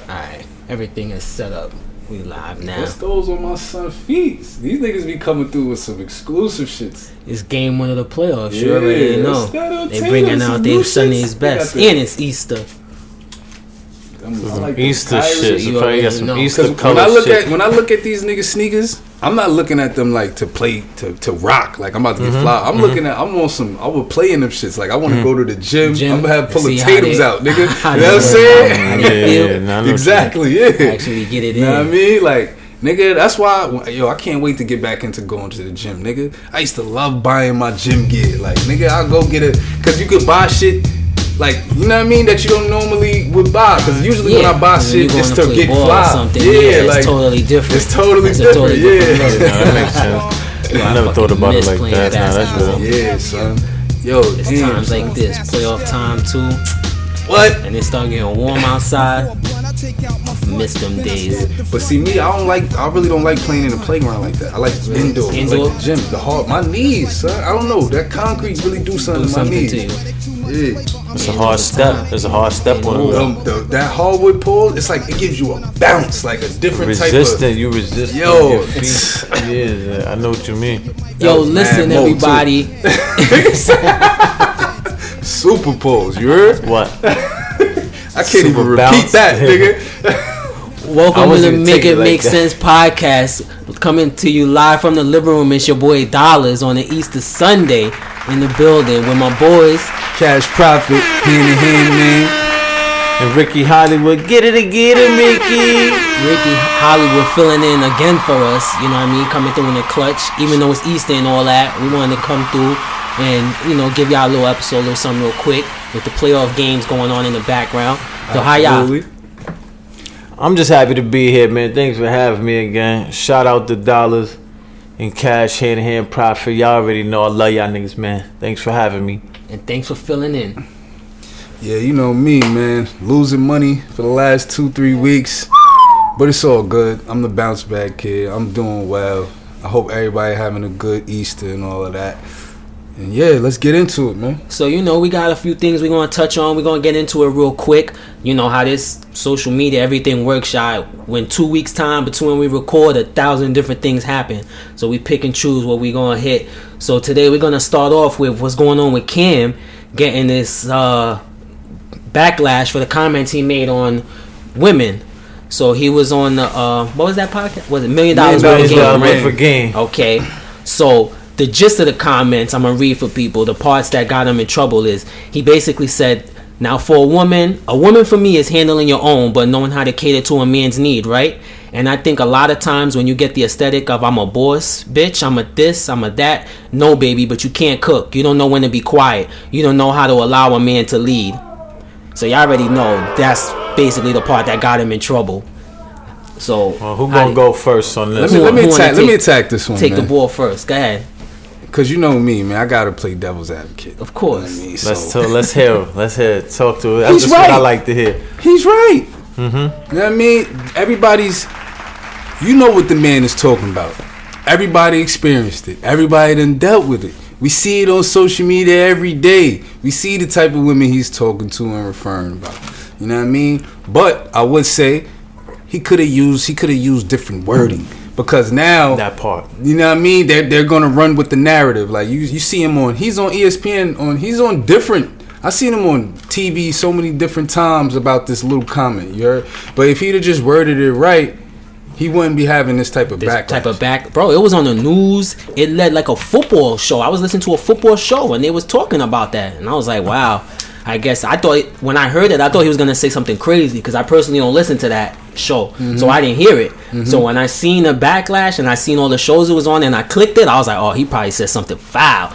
Alright, everything is set up. We live now. What's those on my son's feet? These niggas be coming through with some exclusive shits. It's game 1 of the playoffs. You already know. They bringing out their Sunday's best. And it's Easter. Like Easter shit. You probably got some Easter color when I look at these niggas sneakers, I'm not looking at them like to play to rock. Like I'm about to get fly. I'm looking at. I'm on some. I would play in them shits. Like I want to go to the gym. I'm gonna have pull the Tatum's out, nigga. You know what I'm saying? Yeah, exactly. Yeah. Actually get it in. You know what I mean? Like nigga, that's why I can't wait to get back into going to the gym, nigga. I used to love buying my gym gear. Like nigga, I'll go get it because you could buy shit. Like, you know what I mean? That you don't normally would buy. Because usually when I buy shit, it's to get fly. Yeah, like, it's totally different. It's totally different, that makes sense. I never thought about it like that. Nah, that's real. Yeah, son. Yo, it's times like this. Playoff time, too. What? And it start getting warm outside. Miss them days. But see me, I really don't like playing in the playground like that. I like indoor. Like the gym. My knees, son. I don't know. That concrete really do something to my knees. Yeah. It's a hard step. There's a hard step on it. That hardwood pole, it's like it gives you a bounce, like a different type of. Resistant, you resist. Yo, yeah, I know what you mean. Yo, listen, everybody. Super poles, you heard? What? I can't even repeat that, nigga. Welcome to the Make It Make Sense podcast. Coming to you live from the living room. It's your boy Dollars on the Easter Sunday in the building with my boys Cash Profit, hand in hand, man, and Ricky Hollywood. Get it, Mickey. Ricky Hollywood filling in again for us. You know what I mean? Coming through in the clutch, even though it's Easter and all that. We wanted to come through and give y'all a little episode or something real quick with the playoff games going on in the background. So how y'all? I'm just happy to be here, man. Thanks for having me again. Shout out to Dollars and Cash, hand in hand profit. Y'all already know I love y'all niggas, man. Thanks for having me. And thanks for filling in. Yeah, you know me, man. Losing money for the last 2-3 weeks. But it's all good. I'm the bounce back kid. I'm doing well. I hope everybody having a good Easter and all of that. And yeah, let's get into it, man. So, we got a few things we're going to touch on. We're going to get into it real quick. You know how this social media, everything works, shy. When 2 weeks time between we record, 1,000 different things happen. So we pick and choose what we're going to hit. So today we're going to start off with what's going on with Cam getting this backlash for the comments he made on women. So he was on the, what was that podcast? Was it $1 Million for Game? Okay. So the gist of the comments I'm going to read for people, the parts that got him in trouble is, he basically said, now for a woman for me is handling your own, but knowing how to cater to a man's need, right? And I think a lot of times when you get the aesthetic of I'm a boss, bitch, I'm a this, I'm a that. No, baby, but you can't cook. You don't know when to be quiet. You don't know how to allow a man to lead. So y'all already know that's basically the part that got him in trouble. So who gonna go first on this? Let me attack this one. Take the ball first. Go ahead. Cause you know me, man. I gotta play devil's advocate. Of course. You know what I mean? Let's hear. Talk to it. That's just right. what I like to hear. He's right. You know what I mean? You know what the man is talking about. Everybody experienced it. Everybody done dealt with it. We see it on social media every day. We see the type of women he's talking to and referring about. You know what I mean? But I would say he could have used different wording. Because now that part, you know what I mean, they're gonna run with the narrative. Like you see him he's on ESPN he's on different. I seen him on TV so many different times about this little comment. You heard? But if he'd have just worded it right, he wouldn't be having this type of backlash. Bro, it was on the news. It led like a football show. I was listening to a football show and they was talking about that, and I was like, wow. I guess I thought when I heard it, I thought he was gonna say something crazy because I personally don't listen to that show, so I didn't hear it. So when I seen the backlash and I seen all the shows it was on and I clicked it, I was like, oh, he probably said something foul.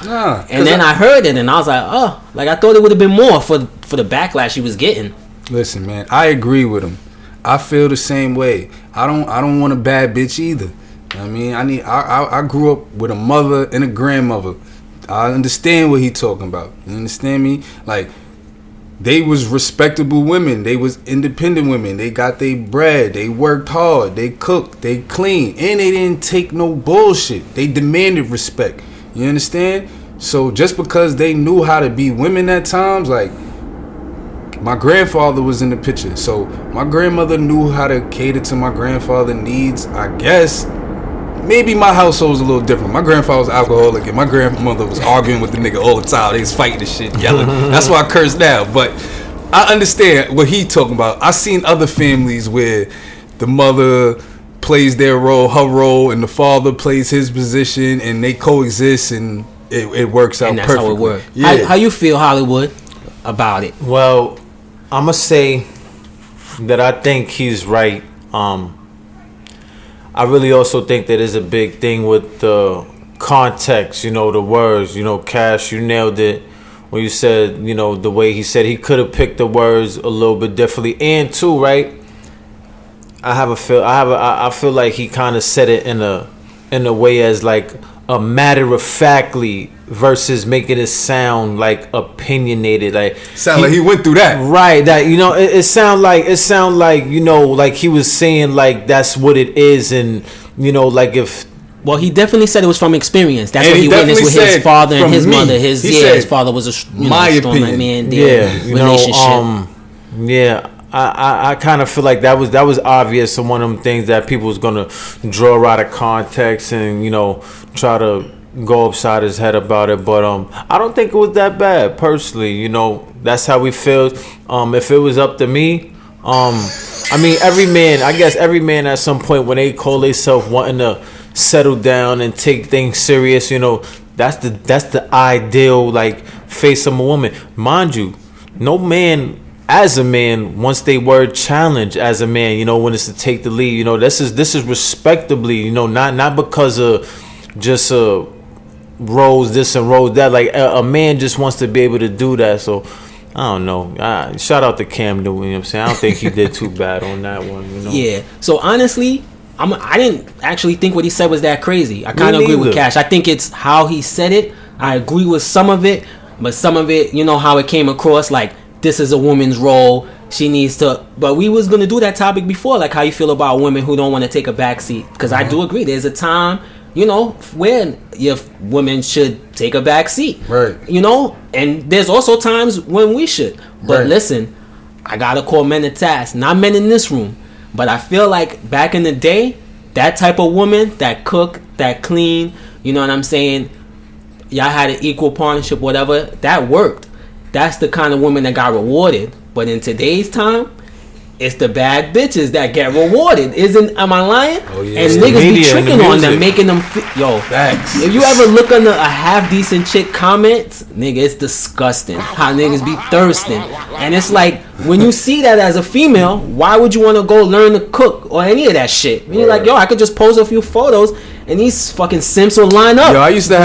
And then I heard it and I was like, oh, like I thought it would have been more for the backlash he was getting. Listen, man, I agree with him. I feel the same way. I don't want a bad bitch either. I mean, I grew up with a mother and a grandmother. I understand what he talking about. You understand me? Like, they was respectable women. They was independent women. They got their bread. They worked hard. They cooked. They cleaned. And they didn't take no bullshit. They demanded respect. You understand? So just because they knew how to be women at times, like, my grandfather was in the picture. So my grandmother knew how to cater to my grandfather's needs. I guess maybe my household was a little different. My grandfather was alcoholic, and my grandmother was arguing with the nigga all the time. They was fighting and shit, yelling. That's why I curse now. But I understand what he talking about. I seen other families where the mother plays their role, her role, and the father plays his position, and they coexist, and it works out perfectly. And that's how it works. Yeah. How you feel, Hollywood, about it? Well, I'm gonna say that I think he's right. I really also think that is a big thing with the context, the words. Cash, you nailed it when you said, the way he said he could have picked the words a little bit differently. And too, right? I feel like he kind of said it in a way as like a matter of factly versus making it sound like opinionated, like he went through that, right? That it sound like like he was saying like that's what it is, and like if. Well, he definitely said it was from experience. That's what he witnessed with his father and his mother. His father was a strong man. Relationship. I kind of feel like that was obvious and one of them things that people was gonna draw out of context and try to go upside his head about it, but I don't think it was that bad personally. That's how we feel. If it was up to me, I mean every man at some point when they call themselves wanting to settle down and take things serious, that's the ideal like face of a woman. Mind you, no man as a man wants they word challenged as a man, when it's to take the lead. This is respectably, not because of just roles this and roles that. Like a man just wants to be able to do that. So I don't know. Shout out to Cam Newton. I'm saying I don't think he did too bad on that one. Yeah. So honestly, I didn't actually think what he said was that crazy. I kind of agree with Cash. I think it's how he said it. I agree with some of it, but some of it, how it came across like this is a woman's role. She needs to. But we was gonna do that topic before, like how you feel about women who don't want to take a back seat. Because I do agree. There's a time, when women should take a back seat. Right. And there's also times when we should. But listen, I gotta call men to task. Not men in this room, but I feel like back in the day, that type of woman that cook, that clean, you know what I'm saying? Y'all had an equal partnership, whatever. That worked. That's the kind of woman that got rewarded. But in today's time, it's the bad bitches that get rewarded. Am I lying? Oh, yeah. And niggas be tricking on them, making them facts. If you ever look under a half decent chick comments, nigga, it's disgusting how niggas be thirsting. And it's like, when you see that as a female, why would you want to go learn to cook or any of that shit? You're like, I could just post a few photos and these fucking simps will line up. I used to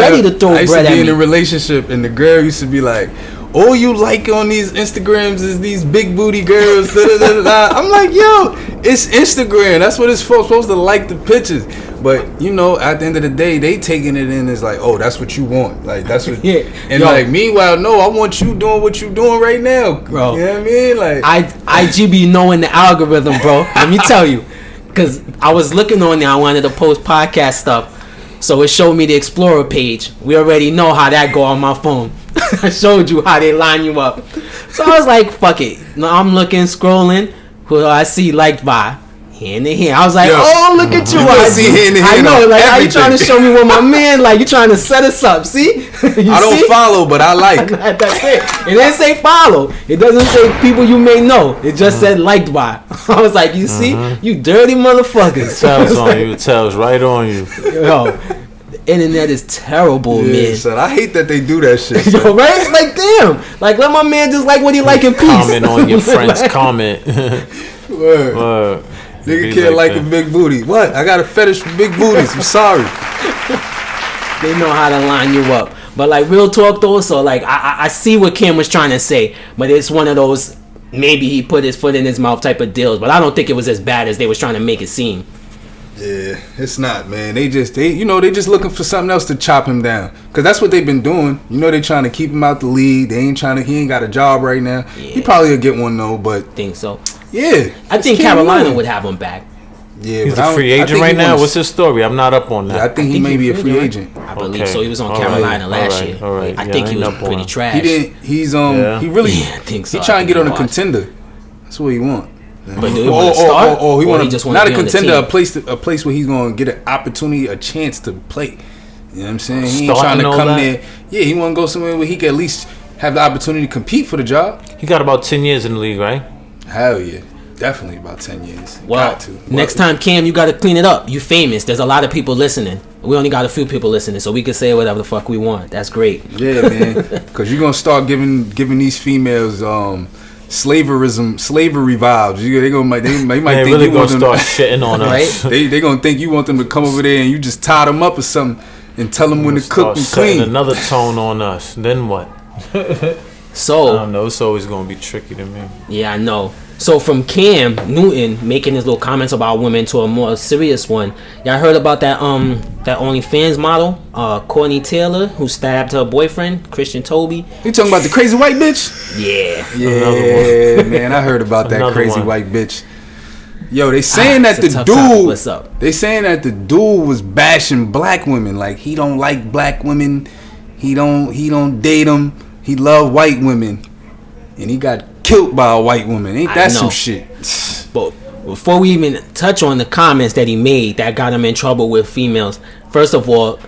be in a relationship and the girl used to be like, all you like on these Instagrams is these big booty girls. I'm like, it's Instagram. That's what it's for. Supposed to like the pictures. But at the end of the day, they taking it in as like, oh, that's what you want. Like that's what. Yeah. And meanwhile, no, I want you doing what you doing right now, bro. You know what I mean? Like IG be knowing the algorithm, bro. Let me tell you, because I was looking on there. I wanted to post podcast stuff, so it showed me the Explorer page. We already know how that go on my phone. I showed you how they line you up. So I was like, fuck it. No, I'm looking, scrolling. Who I see liked by hand in hand. I was like, oh, look at you. I see hand in hand. I know, like, how you trying to show me what my man, like, you trying to set us up. See? I don't follow, but I like. That's it. It didn't say follow. It doesn't say people you may know. It just said liked by. I was like, you see? You dirty motherfuckers. It tells on you. It tells right on you. Yo. Internet is terrible, man. Son, I hate that they do that shit. Yo, right? Like, damn. Like, let my man just like what he like in peace. Comment on your friend's comment. Word. Nigga can't like a big booty. What? I got a fetish for big booties. I'm sorry. They know how to line you up. But, like, real talk, though, so, like, I see what Kim was trying to say. But it's one of those, maybe he put his foot in his mouth type of deals. But I don't think it was as bad as they was trying to make it seem. Yeah, it's not, man. They just looking for something else to chop him down. Cause that's what they've been doing. They trying to keep him out the league. He ain't got a job right now. Yeah. He probably will get one though, but think so. Yeah. I think Carolina would have him back. Yeah, He's but a free agent right now. What's his story? I'm not up on that. Yeah, I think he may be a free agent. I believe so. He was on Carolina last year. All right. I think he was pretty trash. He didn't. He's He really. Yeah, I think so. He trying to get on a contender. That's what he want. But do he want to start? He want just not a contender, a place where he's gonna get an opportunity, a chance to play. You know what I'm saying? He ain't trying to come there. Yeah, he want to go somewhere where he can at least have the opportunity to compete for the job. He got about 10 years in the league, right? Hell yeah. Definitely about 10 years. Well, next time, Cam, you got to clean it up. You famous. There's a lot of people listening. We only got a few people listening, so we can say whatever the fuck we want. That's great. Yeah, man. Because you're going to start giving these females slavery vibes. They might think really you want them start shitting on us. Right? They going to think you want them to come over there and you just tie them up or something and tell them when to cook and clean. Another tone on us. Then what? So I don't know. It's always going to be tricky to me. Yeah, I know. So from Cam Newton making his little comments about women to a more serious one, y'all heard about that OnlyFans model, Courtney Taylor, who stabbed her boyfriend, Christian Toby. You talking about the crazy white bitch? Yeah, man, I heard about that crazy white bitch. Yo, they saying that the topic. What's up? They saying that the dude was bashing black women, like he don't like black women, he don't date them, he love white women, and he got killed by a white woman. Ain't that some shit? But before we even touch on the comments that he made that got him in trouble with females, first of all,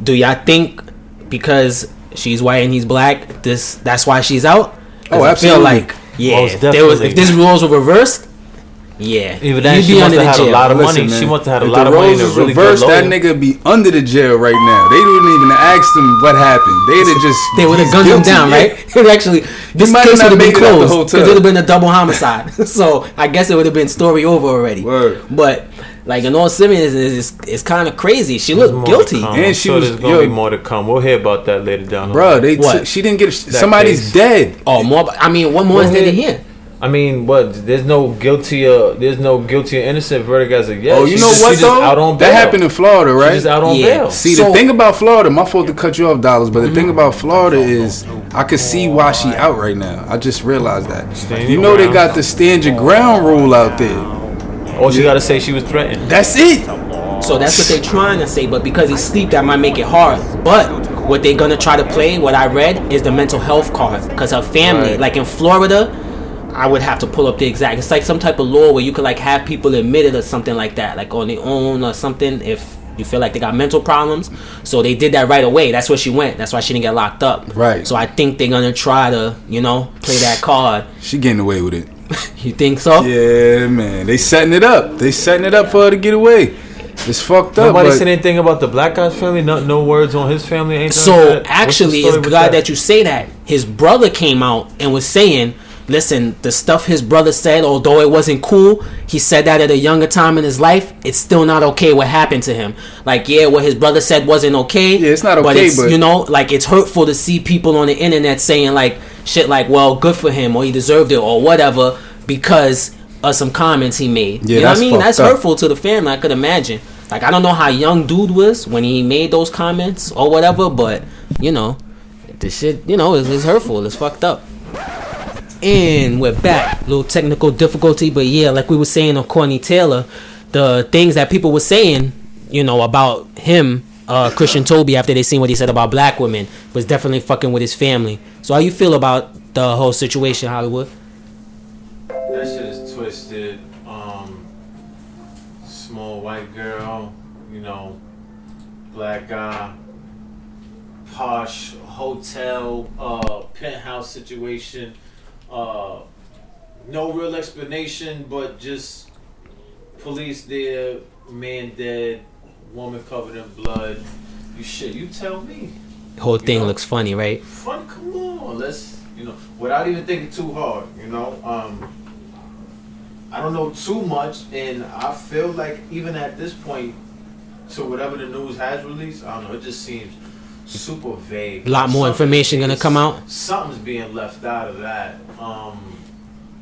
do y'all think because she's white and he's black, that's why she's out? Oh, absolutely. I feel like if these rules were reversed, yeah, even then she must have had a lot of money. Man, she must have had a lot of money. If the roles was reversed, that nigga be under the jail right now. They didn't even ask him what happened. They would have gunned him down, right? It actually, this case would have been closed because it would have been a double homicide. So I guess it would have been story over already. Word. But like in all seriousness, it's kind of crazy. She looked guilty, and there's gonna be more to come. We'll hear about that later down. Bro, she didn't get somebody's dead. Oh, more. I mean, what more is there to hear? I mean, what? There's no guilty or innocent verdict as of yet. Oh, you know what though? Out on bail. That happened in Florida, right? She's just out on bail. See, the thing about Florida, my fault to cut you off, Dollars, but the thing about Florida is I could see why she out right now. I just realized that. You know they got the stand your ground rule out there. All she gotta say, she was threatened. That's it. So that's what they're trying to say, but because he's asleep, that might make it hard. But what they're gonna try to play, what I read, is the mental health card, because her family, like in Florida, I would have to pull up the exact. It's like some type of law where you could like have people admitted or something like that, like on their own or something, if you feel like they got mental problems. So they did that right away. That's where she went. That's why she didn't get locked up. Right. So I think they're gonna try to, play that card. She getting away with it. You think so? Yeah, man. They setting it up. They setting it up for her to get away. It's fucked up. Nobody said anything about the black guy's family. No words on his family. Anything so like that? Actually, it's glad that you say that. His brother came out and was saying, listen, the stuff his brother said, although it wasn't cool, he said that at a younger time in his life, it's still not okay what happened to him. Like, yeah, what his brother said wasn't okay. Yeah, it's not okay, but it's, like, it's hurtful to see people on the internet saying, like, shit like, well, good for him, or he deserved it, or whatever, because of some comments he made. Yeah, you know what I mean? That's hurtful to the family, I could imagine. Like, I don't know how young dude was when he made those comments or whatever, but, the shit, it's hurtful. It's fucked up. And we're back. Little technical difficulty, but yeah, like we were saying on Courtney Taylor, the things that people were saying, about him, Christian Toby, after they seen what he said about black women, was definitely fucking with his family. So how you feel about the whole situation, Hollywood? That shit is twisted. Small white girl, black guy, posh hotel, penthouse situation. No real explanation, but just police there, man dead, woman covered in blood. You tell me. The whole thing looks funny, right? Fun, come on, let's, without even thinking too hard, I don't know too much, and I feel like even at this point, to whatever the news has released, I don't know, it just seems super vague. A lot more information gonna come out. Something's being left out of that.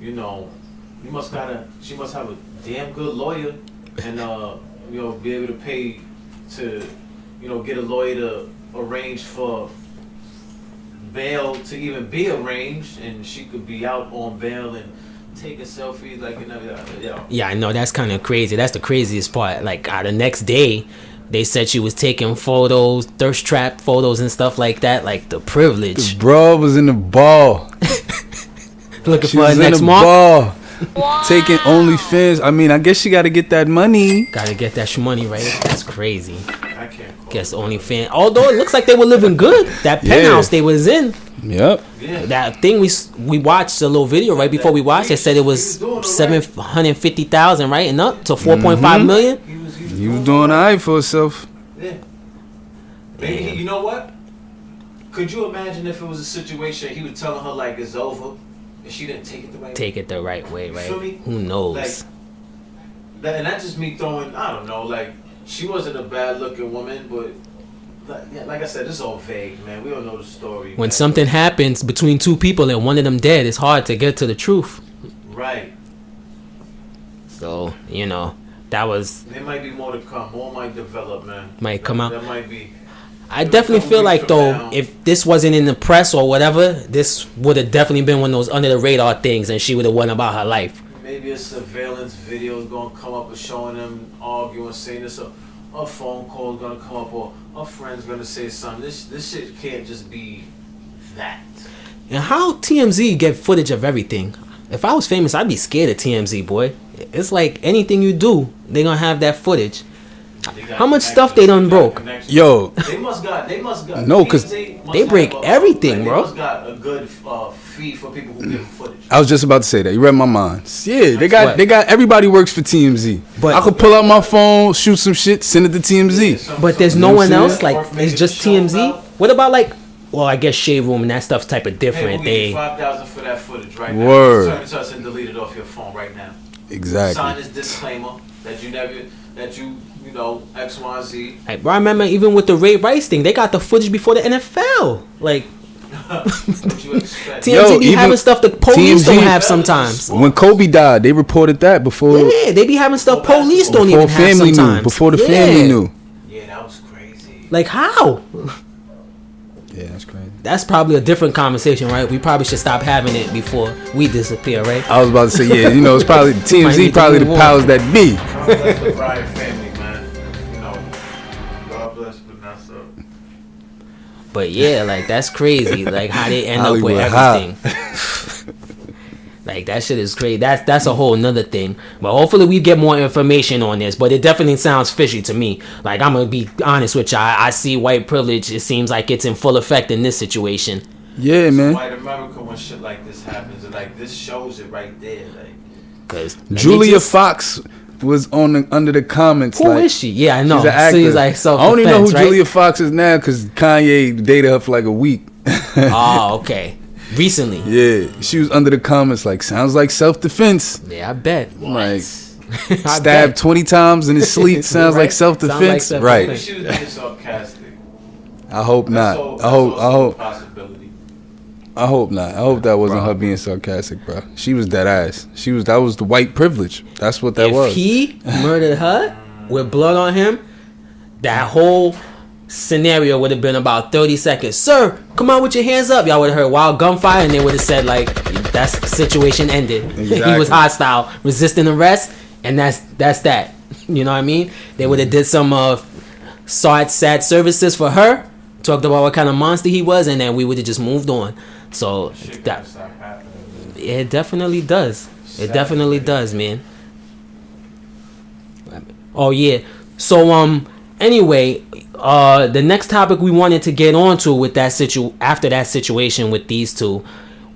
She must have a damn good lawyer, and be able to pay to, get a lawyer to arrange for bail to even be arranged, and she could be out on bail and taking selfies like and everything. Yo. Yeah, I know, that's kind of crazy. That's the craziest part. Like the next day, they said she was taking photos, thirst trap photos and stuff like that. Like the privilege. The bro was in the ball. Looking She for her was in next the mark. ball. Taking OnlyFans. I mean, I guess she got to get that money. Gotta get that money, right? That's crazy. I can't. Guess OnlyFans. Although it looks like they were living good. That penthouse they was in. Yep. Yeah. That thing we watched a little video right before we watched. It said it was 750,000, right, and up to 4.5 million. He was doing all right for herself. Yeah. Maybe you know what? Could you imagine if it was a situation he was telling her like it's over and she didn't take it the right way? Take it the right way, right? Feel me? Who knows? Like, and that's just me throwing. I don't know. Like she wasn't a bad looking woman, but like I said, it's all vague, man. We don't know the story. When man. something happens between two people and one of them dead, it's hard to get to the truth. Right. So that was. There might be more to come. More might develop, man. Might come out. That might be. I definitely feel like though, if this wasn't in the press or whatever, this would have definitely been one of those under the radar things, and she would have went about her life. Maybe a surveillance video is gonna come up and showing them arguing, saying this. A phone call is gonna come up, or a friend's gonna say something. This shit can't just be that. And how TMZ get footage of everything? If I was famous, I'd be scared of TMZ, boy. It's like anything you do, they gonna have that footage. How much stuff they done broke? Yo. They must got. No, because they break everything, bro. They must got a good fee for people who give footage. I was just about to say that. You read my mind. Yeah, they got What? everybody works for TMZ. But I could pull out my phone, shoot some shit, send it to TMZ. But there's You no know one what I'm else. saying? Like it's just TMZ. What about like? Well, I guess Shade Room and that stuff's type of different. Hey, They $5,000 for that footage right Word. now. Turn it to us and delete it off your phone right now. Exactly. Sign this disclaimer that you know, X, Y, Z. Like, bro, I remember even with the Ray Rice thing, they got the footage before the NFL. Like What you expect? TMZ be even having stuff the police TMZ don't have sometimes. When Kobe died, they reported that before. Yeah, they be having stuff police don't Before even have family knew. sometimes. Before the Yeah. family knew. Yeah, that was crazy. Like how? Yeah, that's crazy. That's probably a different conversation, right? We probably should stop having it before we disappear, right? I was about to say, yeah, it's probably Might TMZ, need to probably the move on. powers that be. God bless the Bryant family, man. You know, God bless Vanessa. But yeah, like that's crazy. Like how they end up with Hollywood high. everything. Like that shit is crazy. That's a whole nother thing. But hopefully we get more information on this. But it definitely sounds fishy to me. Like I'm gonna be honest with you. I see white privilege. It seems like it's in full effect in this situation. Yeah, man. White America, when shit like this happens, and like this shows it right there. Like, Cause Julia Fox was under the comments. Who like, is she? Yeah, I know. She's an actor. She's like I don't even know who self-defense, right? Julia Fox is now because Kanye dated her for like a week. Oh, okay. Recently. Yeah, she was under the comments like, sounds like self-defense. Yeah, I bet. Like, I stabbed bet. 20 times in his sleep. Sounds Right? like self-defense. Sound like Right. but she was being sarcastic. I hope not. That's I hope. also a possibility. I hope not. I hope that wasn't her being sarcastic, bro. She was dead ass. That was the white privilege. That's what that was. If he murdered her with blood on him, that whole scenario would have been about 30 seconds. Sir, come on with your hands up. Y'all would have heard wild gunfire and they would have said like, that's situation ended. Exactly. He was hostile, resisting arrest, and that's that. You know what I mean? They would have did some sad services for her, talked about what kind of monster he was, and then we would have just moved on. So Shit that gotta stop happening. it definitely does. It definitely does, man. Oh yeah. So anyway, the next topic we wanted to get onto with that after that situation with these two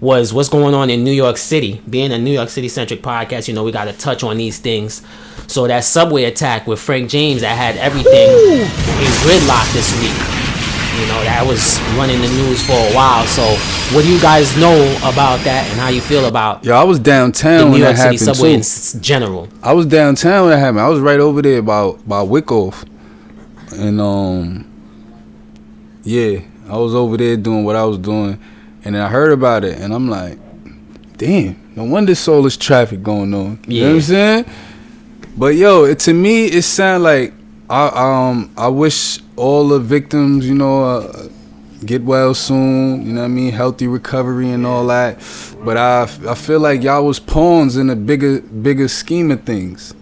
was what's going on in New York City. Being a New York City centric podcast, we got to touch on these things. So that subway attack with Frank James that had everything in gridlock this week. That was running the news for a while. So what do you guys know about that and how you feel about Yo, I was downtown the New when York that City happened subway too. in general? I was downtown when that happened. I was right over there by Wyckoff. And yeah, I was over there doing what I was doing, and then I heard about it, and I'm like, damn, no wonder so much traffic going on. You know what I'm saying? But yo, to me, it sound like I wish all the victims, get well soon. You know what I mean? Healthy recovery and all that. But I feel like y'all was pawns in a bigger scheme of things.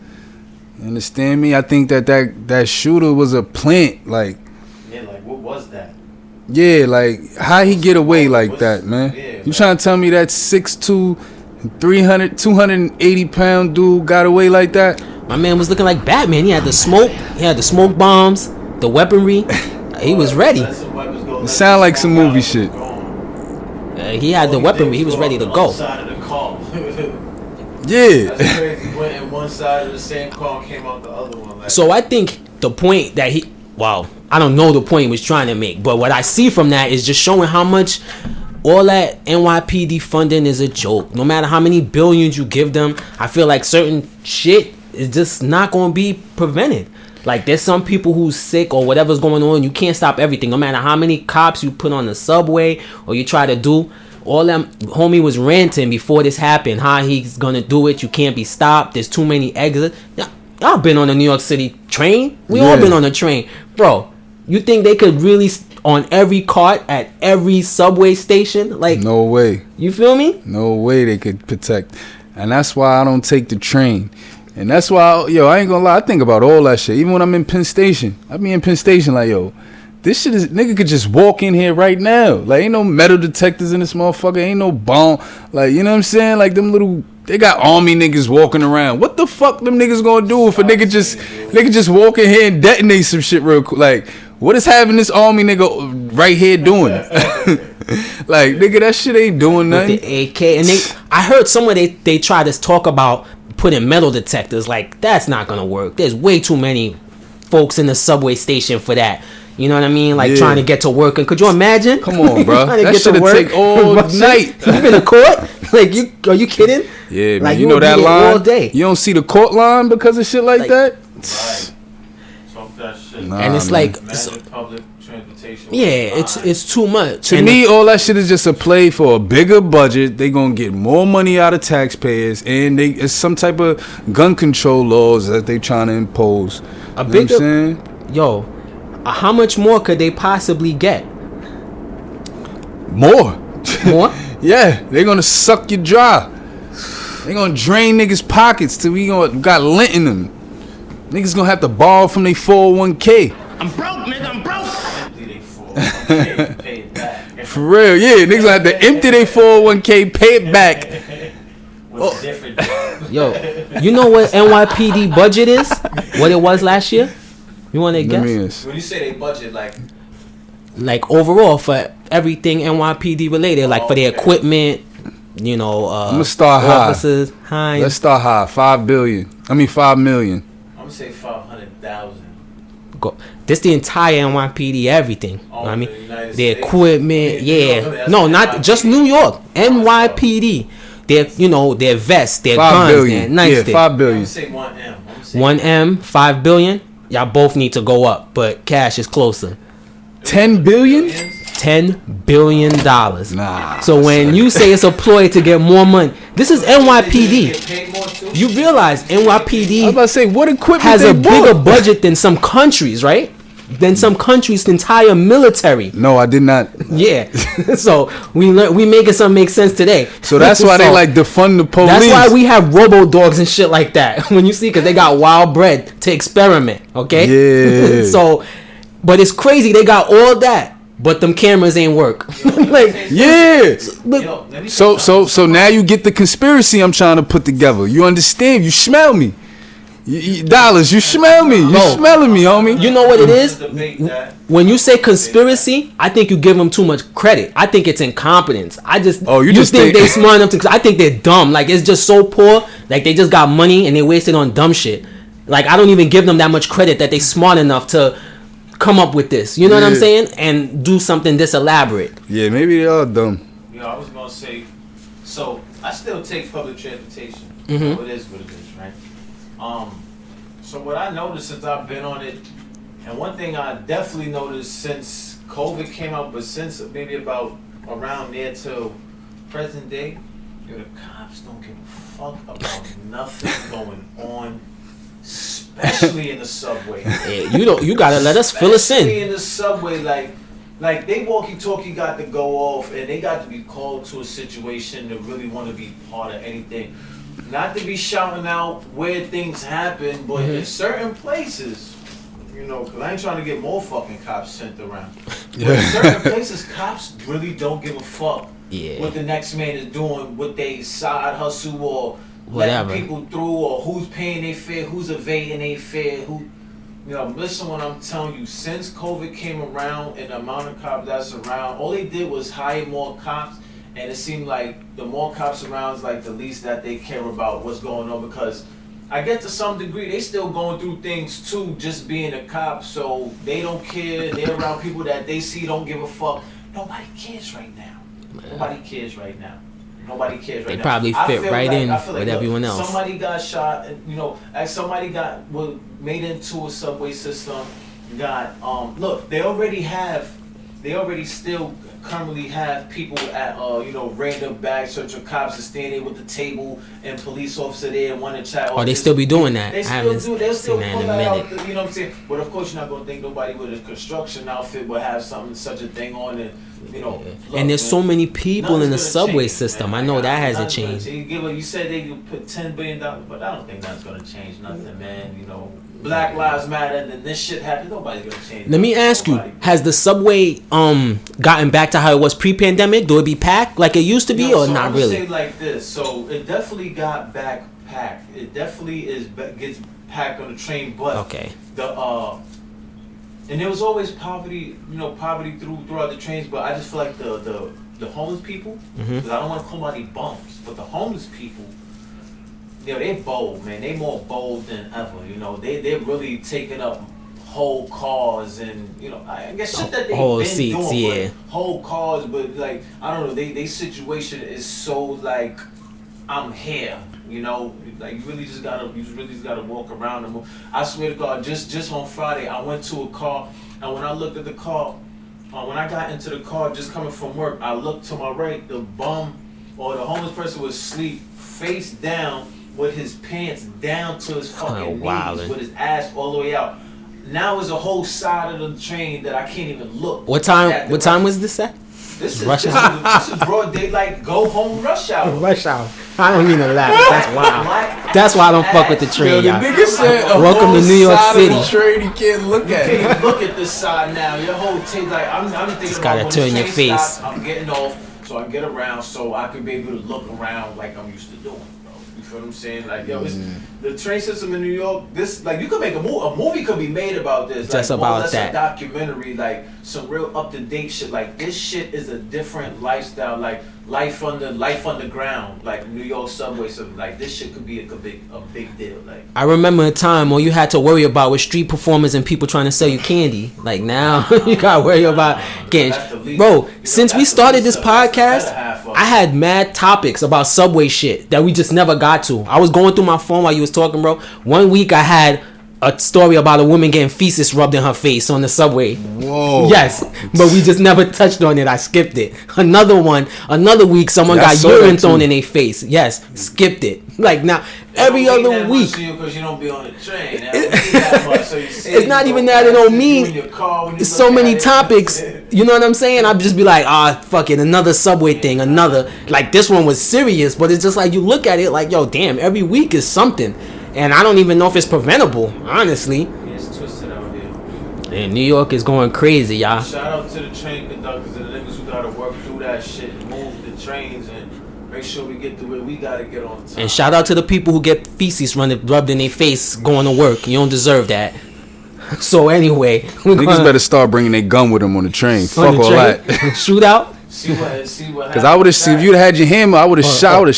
You understand me? I think that shooter was a plant. Like, yeah, like what was that? Yeah, like how he get away like that, man? Yeah, you trying to tell me that 6'2", 280 pound dude got away like that? My man was looking like Batman. He had the smoke bombs, the weaponry. He was ready. It sound like some movie shit. He had the weaponry. He was ready to go. Yeah. That's crazy. He went in one side of the same car and came out the other one. Like, so I think the point that I don't know the point he was trying to make, but what I see from that is just showing how much all that NYPD funding is a joke. No matter how many billions you give them, I feel like certain shit is just not going to be prevented. Like, there's some people who's sick or whatever's going on. You can't stop everything. No matter how many cops you put on the subway or you try to do. All them homie was ranting before this happened. How he's going to do it. You can't be stopped. There's too many exits. Y'all been on the New York City train. We all been on the train. Bro, you think they could really on every cart at every subway station? Like, no way. You feel me? No way they could protect. And that's why I don't take the train. And that's why, I ain't gonna lie, I think about all that shit. Even when I'm in Penn Station, I be in Penn Station like, this shit is, nigga could just walk in here right now. Like, ain't no metal detectors in this motherfucker. Ain't no bomb. Like, you know what I'm saying? Like, them little, they got army niggas walking around. What the fuck them niggas gonna do if a nigga just walk in here and detonate some shit real quick? Like, what is having this army nigga right here doing? Like, nigga, that shit ain't doing nothing. With the AK. And I heard somewhere they try to talk about putting metal detectors. Like, that's not gonna work. There's way too many folks in the subway station for that. You know what I mean? Like, trying to get to work. And could you imagine? Come on, bro. That shit would take all night. You been to court? Like, are you kidding? Yeah, man. Like, you know that line? All day. You don't see the court line because of shit like that? Right. Talk that shit. And it's like, public transportation. Yeah, it's too much. To me, all that shit is just a play for a bigger budget. They gonna get more money out of taxpayers, and it's some type of gun control laws that they trying to impose. A bigger, how much more could they possibly get? More. Yeah, they gonna suck you dry. They gonna drain niggas' pockets till we got lint in them. Niggas gonna have to borrow from their 401k. I'm broke, nigga. I'm broke. Empty they 401k, pay it back. For real, niggas gonna have to empty their 401k, pay it back. With a different job. you know what NYPD budget is? What it was last year? You want to guess? When you say they budget, like overall for everything NYPD related, like for their equipment, I'm gonna start officers, high. Let's start high. 5 million. I'm gonna say 500,000. This the entire NYPD, everything. Oh, I mean, the equipment, no, not just New York. NYPD, their vests, their 5 guns, billion. their nightsticks. Yeah, 5 billion. I'm gonna say 1M. 1M, 5 billion. Y'all both need to go up, but cash is closer. 10 billion? $10 billion. Nah. So when you say it's a ploy to get more money, this is NYPD. You realize NYPD I was about to say, what equipment has they a bigger bought? budget than some countries, right? Than some countries' entire military. No, I did not. Yeah. So we making something make sense today. So that's why they like defund the police. That's why we have robo dogs and shit like that. When you see, because they got wild bred to experiment. Okay. Yeah. So, but it's crazy they got all that, but them cameras ain't work. Like, yeah. So now you get the conspiracy I'm trying to put together. You understand? You smell me. Dollars, you smell me. You smelling me, homie. You know what it is? When you say conspiracy, I think you give them too much credit. I think it's incompetence. You just think they smart enough to. I think they're dumb. Like, it's just so poor. Like, they just got money and they waste it on dumb shit. Like, I don't even give them that much credit that they smart enough to come up with this. You know what I'm saying? And do something this elaborate. Yeah, maybe they are dumb. I was gonna say. So I still take public transportation. Mm-hmm. So it is what it is, right? So what I noticed since I've been on it, and one thing I definitely noticed since COVID came out, but since maybe about around there till present day, the cops don't give a fuck about nothing going on, especially in the subway. Yeah, you gotta let us fill us in. Especially in the subway, like like they walkie-talkie got to go off, and they got to be called to a situation to really want to be part of anything. Not to be shouting out where things happen, but in certain places, you know, because I ain't trying to get more fucking cops sent around. But in certain places, cops really don't give a fuck what the next man is doing, what they side hustle or letting people through, or who's paying their fare, who's evading their fare, who. You know, listen when I'm telling you, since COVID came around and the amount of cops that's around, all they did was hire more cops, and it seemed like the more cops around is like the least that they care about what's going on, because I get to some degree they still going through things too, just being a cop, so they don't care. They're around people that they see don't give a fuck. Nobody cares right now. Nobody cares right now. Nobody cares right now. They probably fit right in with everyone else. Somebody got shot, and you know, as somebody was made into a subway system. Look, they already still currently have people at random bag search, or cops are standing with the table and police officer there and want to chat. Oh, they still be doing that. They still do. They'll still pull that out. You know what I'm saying? But of course, you're not gonna think nobody with a construction outfit would have such a thing on it. You know, look, and there's so many people in the subway system. Man. I know that hasn't changed. You said they could put $10 billion, but I don't think that's gonna change nothing, man. You know, Black Lives Matter, and then this shit happens. Nobody's gonna change. Let me ask you: has the subway gotten back to how it was pre-pandemic? Do it be packed like it used to be, or not really? Say like this. So it definitely got back packed. It definitely gets packed on the train, but and there was always poverty, throughout the trains, but I just feel like the homeless people, because I don't want to call anybody bums, but the homeless people, you know, they're bold, man. They more bold than ever, you know. They're really taking up whole cars, and, you know, I guess shit that they've whole been seats, doing, but whole cars, but, like, I don't know, they situation is so, like, I'm here. You know, like you really just gotta walk around them. I swear to God, just on Friday, I went to a car, and when I looked at the car, when I got into the car just coming from work, I looked to my right, the bum or the homeless person was asleep, face down, with his pants down to his fucking knees, with his ass all the way out. Now is a whole side of the train that I can't even look. What time was this at? This is broad daylight, go home rush hour. Rush hour. I don't mean to laugh. That's wild. That's why I don't fuck with the train, y'all. The nigga said welcome to New York City. The train he can't look at. You can't look at this side now. Your whole tape, like I'm thinking just about gotta when turn the your train face. stops, I'm getting off so I can get around, so I can be able to look around like I'm used to doing. You feel what I'm saying? Like, yo, it's the train system in New York. This, like, you could make a movie could be made about this. Just like, about that. A documentary, like some real up to date shit. Like, this shit is a different lifestyle. Like life underground. Like New York subway. So like this shit could be a big deal. Like, I remember a time all you had to worry about was street performers and people trying to sell you candy. Like now you gotta worry about candy. Bro, since we started this podcast, I had mad topics about subway shit that we just never got to. I was going through my phone while you was talking, bro. One week I had a story about a woman getting feces rubbed in her face on the subway. Whoa. Yes, but we just never touched on it. I skipped it. Another week someone got urine thrown in their face. Yes, skipped it. Like now, every other week. Because you don't be on the train. It's not even that it don't mean. It's so many topics. You know what I'm saying? I'd just be like, fuck it, another subway thing, another. Like this one was serious, but it's just like you look at it like, yo, damn, every week is something. And I don't even know if it's preventable, honestly. Yeah, it's twisted out here. And New York is going crazy, y'all. Shout out to the train conductors and the niggas who gotta work through that shit and move the trains and make sure we get to where we gotta get on time. And shout out to the people who get feces rubbed in their face going to work. You don't deserve that. So anyway, niggas better start bringing their gun with them on the train. Fuck all that. Shootout. See what? Because I would have, if you'd had your hammer, I would have shot the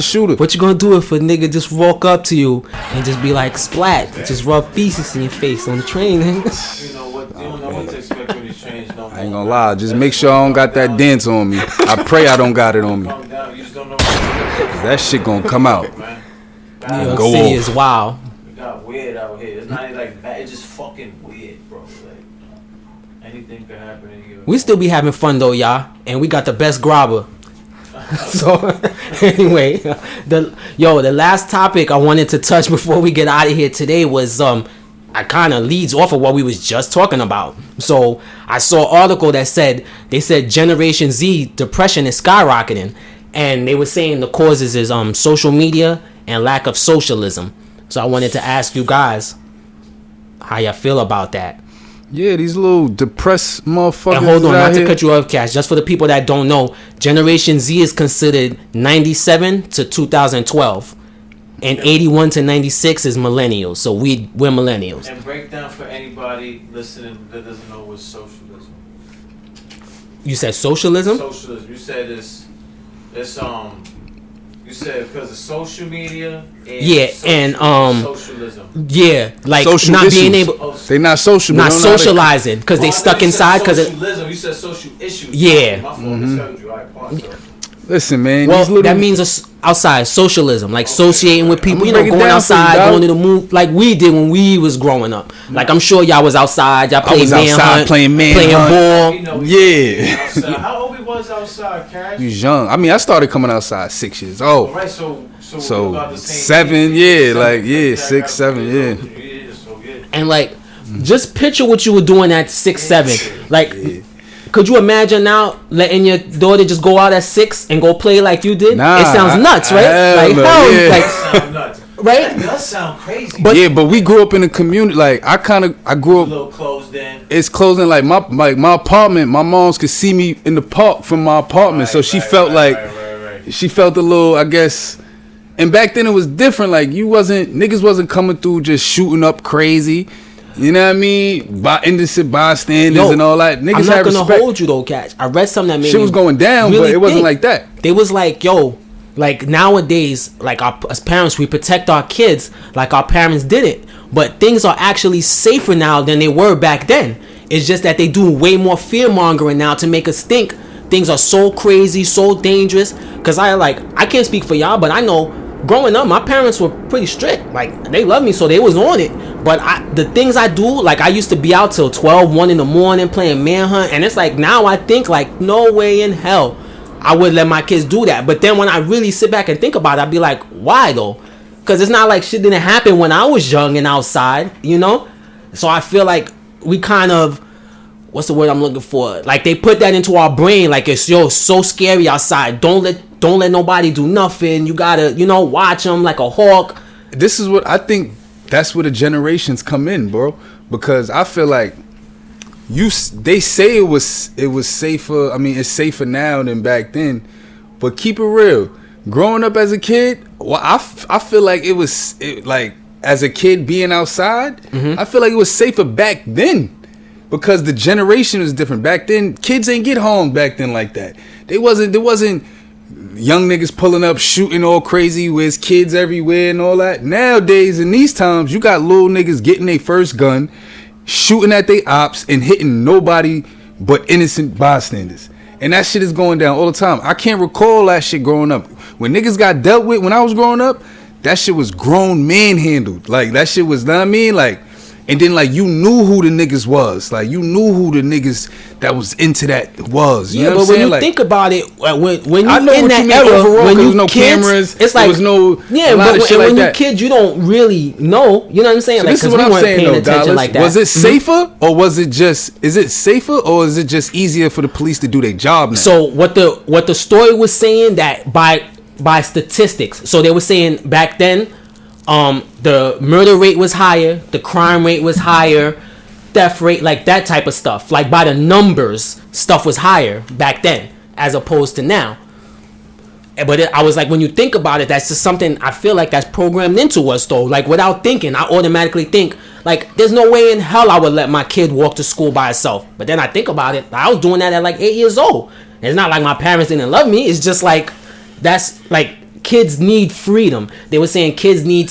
shooter. What you gonna do if a nigga just walk up to you and just be like splat, just rub feces in your face on the train? You know what to expect with these trains. I ain't gonna lie, just make sure I don't got that dent on me. I pray I don't got it on me. That shit gonna come out. New York City is wild. It got weird out here. It's not even like bad. It's just fucking weird, bro. Like anything could happen in here. We still be having fun though, y'all, and we got the best grabber. So anyway, the last topic I wanted to touch before we get out of here today was I kind of leads off of what we was just talking about. So I saw an article that said Generation Z depression is skyrocketing, and they were saying the causes is social media and lack of socialism. So I wanted to ask you guys how y'all feel about that. Yeah, these little depressed motherfuckers. And hold on, not to cut you off, Cash. Just for the people that don't know, Generation Z is considered 97 to 2012. And 81 to 96 is millennials. So we're millennials. And break down for anybody listening that doesn't know what socialism. You said socialism? Socialism. You said it's you said because of social media and socialism. Yeah, like social not issues. being able. They not social. Not socializing because they stuck inside because socialism. You said social issues. Yeah. My fault. Misheard you. All right, pause, Listen, man. Well, that means outside socialism, like associating with people, going outside, going to the moon, like we did when we was growing up. Like I'm sure y'all was outside, y'all played manhunt, playing ball. Yeah. How old we was outside, Cash? You was young. I mean, I started coming outside 6 years old. All right, so about the same 7, yeah, like 6, 7, yeah. And like, just picture what you were doing at 6, 7, like. Yeah. Could you imagine now letting your daughter just go out at 6 and go play like you did? Nah, it sounds nuts, right? Like hell, yeah. Like sound nuts, right? That does sound crazy. But we grew up in a community. Like I grew up. A little closed in. It's closed in. Like my apartment. My moms could see me in the park from my apartment, so she felt she felt a little, I guess. And back then it was different. Like niggas wasn't coming through just shooting up crazy. You know what I mean? Innocent bystanders and all that. Niggas I'm not gonna hold you though, Catch. I read something that made shit was going down, really, but it wasn't like that. They was like, yo, like nowadays, like as parents, we protect our kids like our parents didn't. But things are actually safer now than they were back then. It's just that they do way more fear mongering now to make us think things are so crazy, so dangerous. Cause I can't speak for y'all, but I know. Growing up, my parents were pretty strict. Like, they loved me, so they was on it. But the things I do, like, I used to be out till 12, 1 in the morning playing manhunt. And it's like, now I think, like, no way in hell I would let my kids do that. But then when I really sit back and think about it, I'd be like, why, though? Because it's not like shit didn't happen when I was young and outside, you know? So I feel like we kind of... What's the word I'm looking for? Like, they put that into our brain. Like, it's, so scary outside. Don't let nobody do nothing. You gotta, watch them like a hawk. This is what I think. That's where the generations come in, bro. Because I feel like they say it was safer. I mean, it's safer now than back then. But keep it real. Growing up as a kid, well, I feel like like as a kid being outside. Mm-hmm. I feel like it was safer back then. Because the generation was different. Back then, kids ain't get harmed back then like that. There wasn't young niggas pulling up, shooting all crazy with kids everywhere and all that. Nowadays, in these times, you got little niggas getting their first gun, shooting at their ops, and hitting nobody but innocent bystanders. And that shit is going down all the time. I can't recall that shit growing up. When niggas got dealt with when I was growing up, that shit was grown man handled. Like, that shit was, know what I mean? Like, and then, like, you knew who the niggas was. Like, you knew who the niggas that was into that was. You know what I'm saying? When you think about it, when you in that era, overall, when you no kids, cameras, it's like, there was no but when you kids, you don't really know. You know what I'm saying? So like, this is what I'm saying, though, Dallas. Like that. Was it safer, or was it just? Is it safer, or is it just easier for the police to do their job now? So what the story was saying that by statistics, so they were saying back then. The murder rate was higher, the crime rate was higher, theft rate, like that type of stuff. Like by the numbers, stuff was higher back then as opposed to now. But I was like, when you think about it, that's just something I feel like that's programmed into us though. Like without thinking, I automatically think like there's no way in hell I would let my kid walk to school by herself. But then I think about it, I was doing that at like 8 years old. And it's not like my parents didn't love me. It's just like that's like kids need freedom. They were saying kids need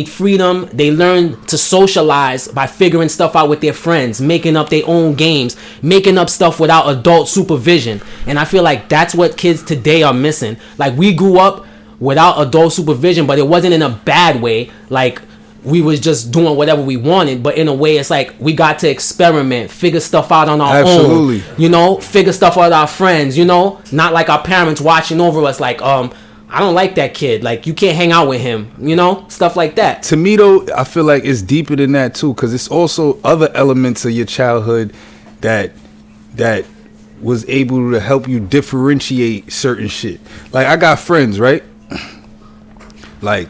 freedom. They learn to socialize by figuring stuff out with their friends, making up their own games, making up stuff without adult supervision. And I feel like that's what kids today are missing. Like we grew up without adult supervision, but it wasn't in a bad way. Like we was just doing whatever we wanted, but in a way it's like we got to experiment, figure stuff out on our own. Figure stuff out with our friends, not like our parents watching over us like, I don't like that kid. Like, you can't hang out with him, you know? Stuff like that. To me, though, I feel like it's deeper than that, too, because it's also other elements of your childhood that was able to help you differentiate certain shit. Like, I got friends, right? Like,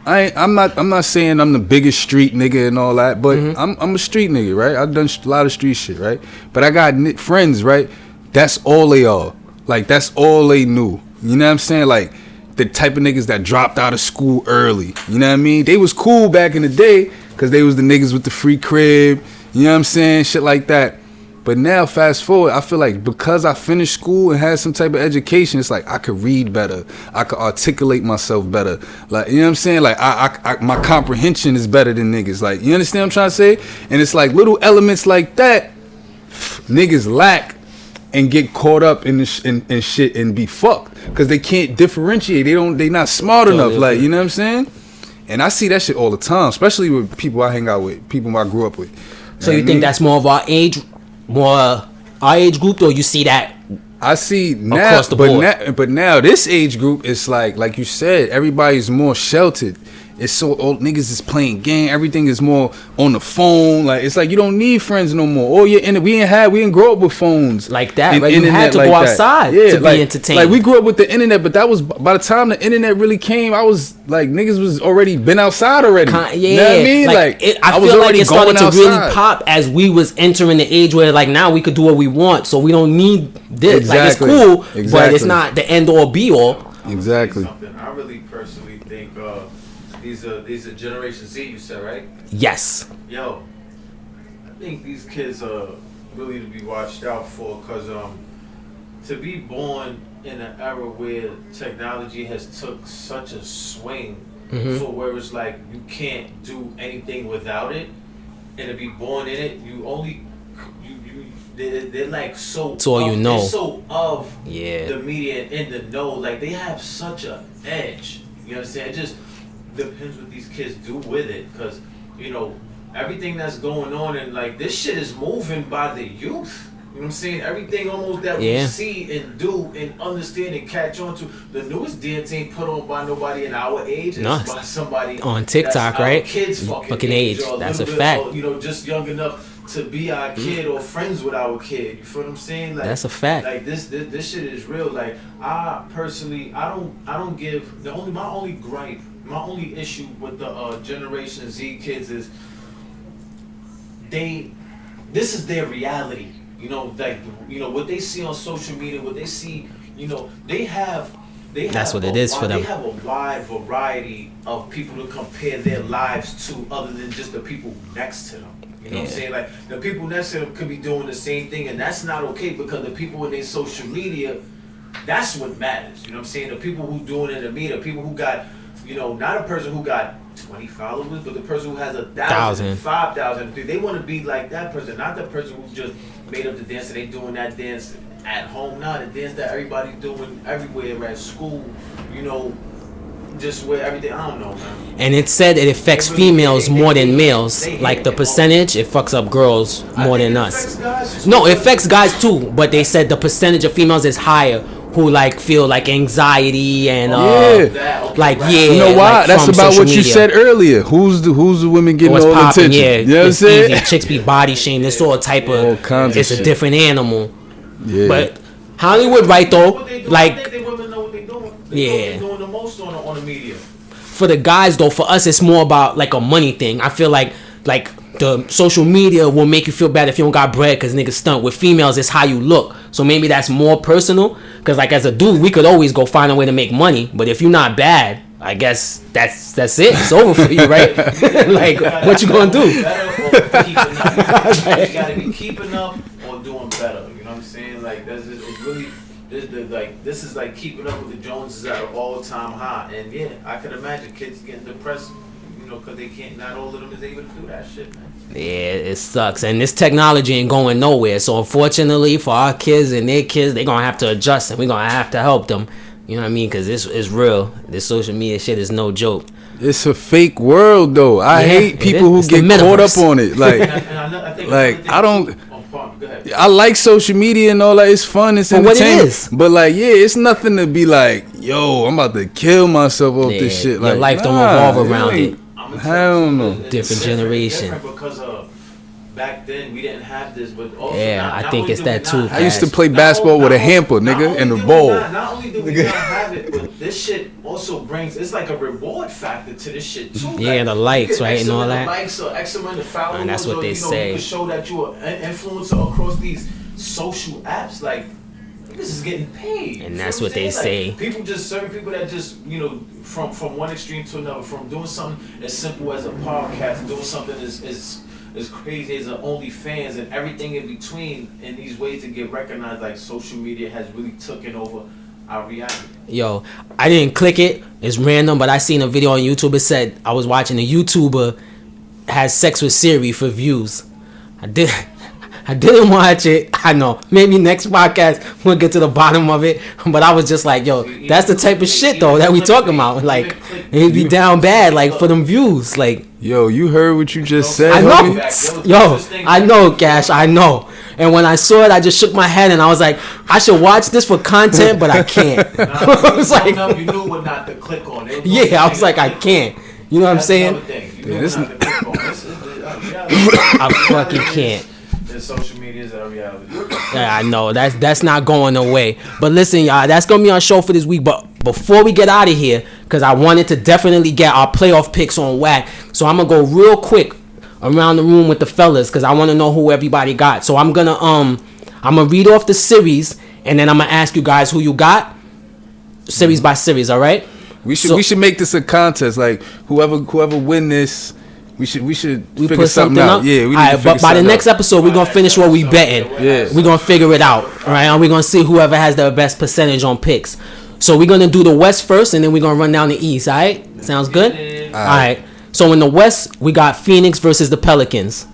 I'm not saying I'm the biggest street nigga and all that, but I'm a street nigga, right? I've done a lot of street shit, right? But I got friends, right? That's all they are. Like, that's all they knew. You know what I'm saying? Like, the type of niggas that dropped out of school early. You know what I mean? They was cool back in the day because they was the niggas with the free crib. You know what I'm saying? Shit like that. But now, fast forward, I feel like because I finished school and had some type of education, it's like I could read better. I could articulate myself better. Like, you know what I'm saying? Like, I my comprehension is better than niggas. Like, you understand what I'm trying to say? And it's like little elements like that niggas lack and get caught up in shit and be fucked because they can't differentiate. They not smart enough. Like, you know what I'm saying? And I see that shit all the time, especially with people I hang out with, people I grew up with. So you think that's more of our age group, or you see that? I see now, across the board. But now this age group is like you said, everybody's more sheltered. It's so old, niggas is playing game. Everything is more on the phone. Like, it's like you don't need friends no more. Oh, yeah, we didn't grow up with phones like that. Right? You had to go outside to be entertained. Like, we grew up with the internet, but that was by the time the internet really came. I was like, niggas was already been outside already. Yeah, you know what I mean? I feel like it started to really pop as we was entering the age where like now we could do what we want, so we don't need this. Exactly. Like, it's cool, but it's not the end all be all. Exactly. I really personally think these are Generation Z, you said, right? Yes. Yo, I think these kids are really to be watched out for, because to be born in an era where technology has took such a swing for where it's like you can't do anything without it, and to be born in it, they're like so. It's all you know. They're so of the media and in the know, like they have such a edge. You understand? It just depends what these kids do with it, because you know everything that's going on, and like this shit is moving by the youth. You know what I'm saying? Everything almost that we see and do and understand and catch on to, the newest dance ain't put on by nobody in our age. It's by somebody on TikTok, right? Kids fucking age. That's a fact. Or, you know, just young enough to be our kid or friends with our kid. You feel what I'm saying? Like, that's a fact. Like this shit is real. Like, I personally, I don't give my only issue with the Generation Z kids is this is their reality. You know, like, you know what they see on social media, what they see, you know, they have that's what it is for them. They have a wide variety of people to compare their lives to, other than just the people next to them. You know what I'm saying? Like, the people next to them could be doing the same thing, and that's not okay, because the people in their social media, that's what matters. You know what I'm saying? The people who doing it in the media, people who got, you know, not a person who got 20 followers, but the person who has 1,000, 5,000. They want to be like that person, not the person who just made up the dance and they doing that dance at home. Nah, the dance that everybody's doing everywhere, at school, you know, just where everything, I don't know, man. And it said it affects females more than males. Like the percentage, it fucks up girls more than us. No, it affects guys too, but they said the percentage of females is higher who like feel like anxiety and like you know why? Like, that's about what you media. said earlier. Who's the women getting all the attention? Yeah, you know what I'm saying? Easy. Chicks be body shamed. It's all type of. It's a different animal. Yeah. But Hollywood, right though, like. I think the women know what they doing. They're doing the most on the media. For the guys though, for us, it's more about like a money thing. I feel like the social media will make you feel bad if you don't got bread because niggas stunt. With females, it's how you look. So maybe that's more personal. Because like as a dude, we could always go find a way to make money. But if you're not bad, I guess that's it. It's over for you, right? Like, what you gonna do? You gotta be keeping up or doing better. You know what I'm saying? Like it's really this is like keeping up with the Joneses at an all-time high. And yeah, I could imagine kids getting depressed. Because they can't, not all of them is able to do that shit, man. Yeah, it sucks. And this technology ain't going nowhere. So unfortunately for our kids and their kids, they're going to have to adjust and we're going to have to help them. You know what I mean? Because it's real. This social media shit is no joke. It's a fake world, though. I hate people who get caught up on it. Like, I don't... I like social media and all that. It's fun. It's entertaining. But like, yeah, it's nothing to be like, yo, I'm about to kill myself off this shit. Your Like, life don't revolve around it. Hell no. Different generation. Because back then we didn't have this, but also I think it's that too. I used to play basketball with a hamper, nigga, and the ball. Not only do we not have it, but this shit also brings, it's like a reward factor to this shit too. Yeah, the likes, right, and all that. Likes or X amount of followers, and that's what they say. You can show that you're an influencer across these social apps. Like, this is getting paid. And that's what they say. People just, certain people that just, from one extreme to another, from doing something as simple as a podcast, doing something as crazy as an OnlyFans and everything in between, in these ways to get recognized. Like, social media has really taken over our reality. Yo, I didn't click it. It's random, but I seen a video on YouTube. It said I was watching a YouTuber has sex with Siri for views. I didn't watch it. I know. Maybe next podcast we'll get to the bottom of it. But I was just like, yo, that's the type of shit though that we talking about. Like, it'd be down bad, like for them views. Like, yo, you heard what you just said? I know. Yo, I know, Cash. I know. And when I saw it, I just shook my head and I was like, I should watch this for content, but I can't. I was like, you knew what not to click on. Yeah, I was like, I can't. You know what I'm saying? I fucking can't. Social media is our reality. Yeah, I know that's not going away. But listen, y'all, that's gonna be our show for this week. But before we get out of here, because I wanted to definitely get our playoff picks on whack, so I'm gonna go real quick around the room with the fellas because I want to know who everybody got. So I'm gonna read off the series and then I'm gonna ask you guys who you got, series by series. All right? We should make this a contest. Like whoever win this. We should figure something out. Yeah, we need to but by the next episode, we're gonna finish what we betting. Yeah, we're gonna figure it out. All right, and we're gonna see whoever has the best percentage on picks. So we're gonna do the West first, and then we're gonna run down the East. All right, sounds good. All right. So in the West, we got Phoenix versus the Pelicans.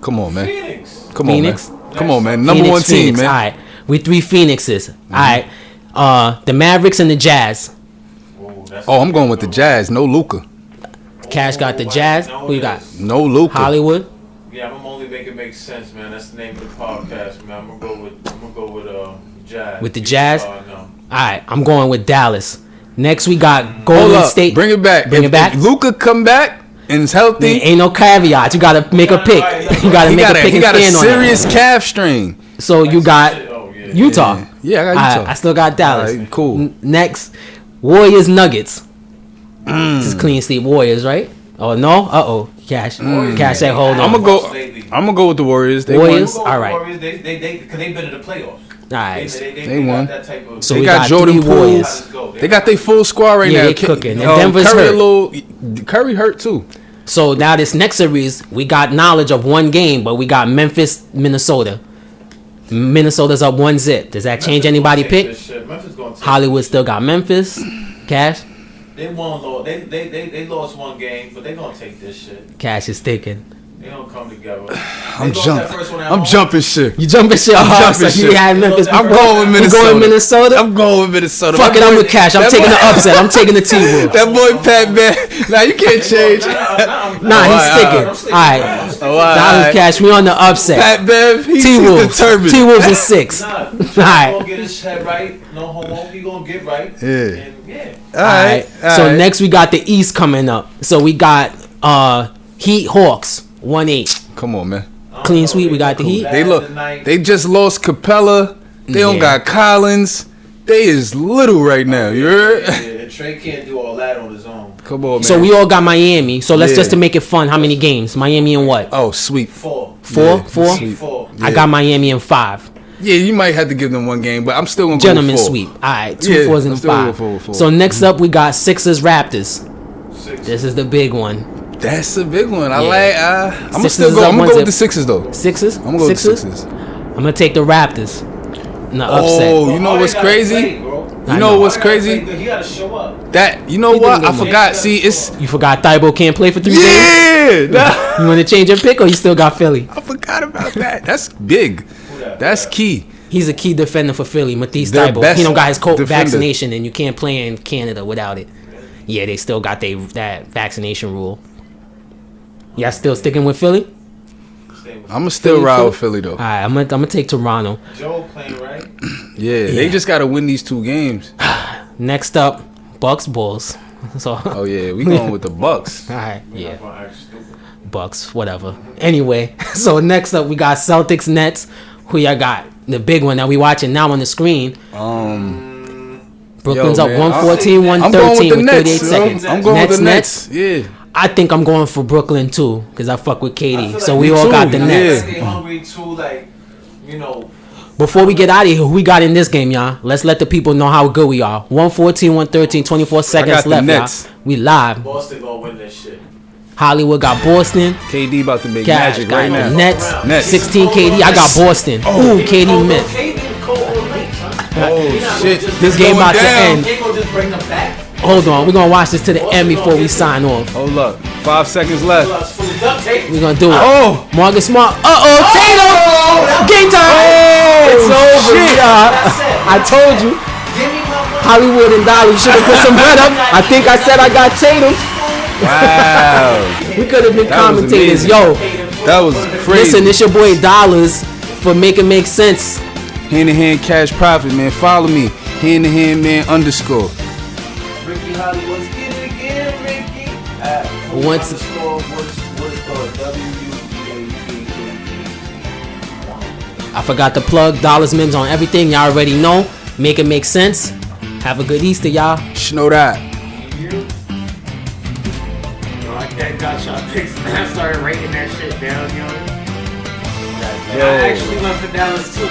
Come on, man. Come on, man. Number Phoenix, one team, Phoenix. man. All right, we 3 Phoenixes. Mm-hmm. All right, the Mavericks and the Jazz. Oh, I'm going with the Jazz. No Luka. Cash got the Jazz. Who you got? No Luka. Hollywood. Yeah, I'm only make it make sense, man. That's the name of the podcast, man. I'm gonna go with Jazz. With the Jazz. No. All right, I'm going with Dallas. Next we got Golden State. Bring it back. If Luka come back and is healthy, ain't no caveats. You gotta make a pick. You gotta make a pick. He got a serious calf strain. So you got Utah. Yeah, I got Utah. I still got Dallas. Right, cool. Next, Warriors Nuggets. This is clean sweep Warriors, right? Oh no! Cash said hold on. I'm gonna go with the Warriors. Warriors, all right. They been in the playoffs. All right, they won. That type of, so they we got Jordan Poole. They got their full squad right now. They cooking. And Denver's hurt. Curry hurt too. So now this next series, we got knowledge of one game, but we got Memphis, Minnesota. Minnesota's up 1-0. Does that change anybody pick? Hollywood still got Memphis. Cash. They won. They lost one game, but they gonna take this shit. Cash is thinking. They don't come together. I'm jumping shit. You jumping shit? I'm jumping shit. I'm going with Minnesota. You going with Minnesota? I'm going with Minnesota. Fuck it, I'm with Cash. I'm taking the upset. I'm taking the T-Wolves. That boy Pat Bev. Nah, you can't change. Nah, he's sticking. All right. That was Cash. We on the upset. Pat Bev. He's determined. T-Wolves is 6. All right. Gonna get his head right. No homo. He gonna get right. Yeah. All right. So next we got the East coming up. So we got Heat Hawks 1-8. Come on, man. Clean sweep. We got the Heat. They just lost Capella. They don't got Collins. They is little right now. You heard? Yeah, Trey can't do all that on his own. Come on, man. So we all got Miami. So let's just to make it fun. How many games? Miami in what? Oh, sweet. 4. 4? Yeah, 4? Sweet. I got Miami in 5. Yeah, you might have to give them one game, but I'm still gonna go Gentleman with 4. sweep. All right, 2 4s and 5. So next up we got Sixers Raptors. This is the big one. That's a big one. I'm gonna still go. I'm gonna go with the Sixers though. Sixers? I'm gonna go with the Sixers. I'm gonna take the Raptors. In the upset. Oh, you know what's crazy? You know what's crazy? He gotta show up. That you know what? I forgot. See, it's you forgot Thibault can't play for 3 days. Yeah. You want to change your pick or you still got Philly? I forgot about that. That's big. That's key. He's a key defender for Philly, Matisse Thybulle. He don't got his COVID vaccination, and you can't play in Canada without it. Yeah, they still got that vaccination rule. Y'all still sticking with Philly? I'm gonna still ride with Philly though. All right, I'm gonna take Toronto. Joe playing right. Yeah, they just gotta win these 2 games. Next up, Bucks Bulls. So. Oh yeah, we going with the Bucks. All right. Yeah. Bucks, whatever. Anyway, so next up we got Celtics Nets. Who y'all got? The big one that we watching now on the screen. Brooklyn's up 114, 113 with 38 seconds. I'm going with the Nets. Yeah. I think I'm going for Brooklyn too, because I fuck with KD. So we all got the Nets. They hungry too, like, you know. Before we get out of here, who we got in this game, y'all? Let's let the people know how good we are. 114, 113, 24 seconds left, y'all. We live. Boston gonna win this shit. Hollywood got Boston. KD about to make Cash magic got right now. Nets. 16 KD. I got Boston. Ooh, KD missed. Oh shit! This game about to end. They gonna just bring them back. Hold on, we're gonna watch this to the end before we sign off. Hold up, 5 seconds left. We're gonna do it. Oh, Marcus Smart. Tatum. Game time. It's over. shit. I told you. Hollywood and Dolly should have put some bread up. I think I said I got Tatum. Wow. We could have been That was commentators. amazing. Yo, That was crazy. listen, it's your boy Dollars for Make It Make Sense. Hand to hand cash profit, man. Follow me. Hand to hand man _ Ricky Hollywood's get it again, Ricky. Once I forgot to plug Dollars Mims on everything. Y'all already know. Make It Make Sense. Have a good Easter, y'all. Know that. That got y'all picks and I started writing that shit down, yo. Yo. I actually went for Dallas too.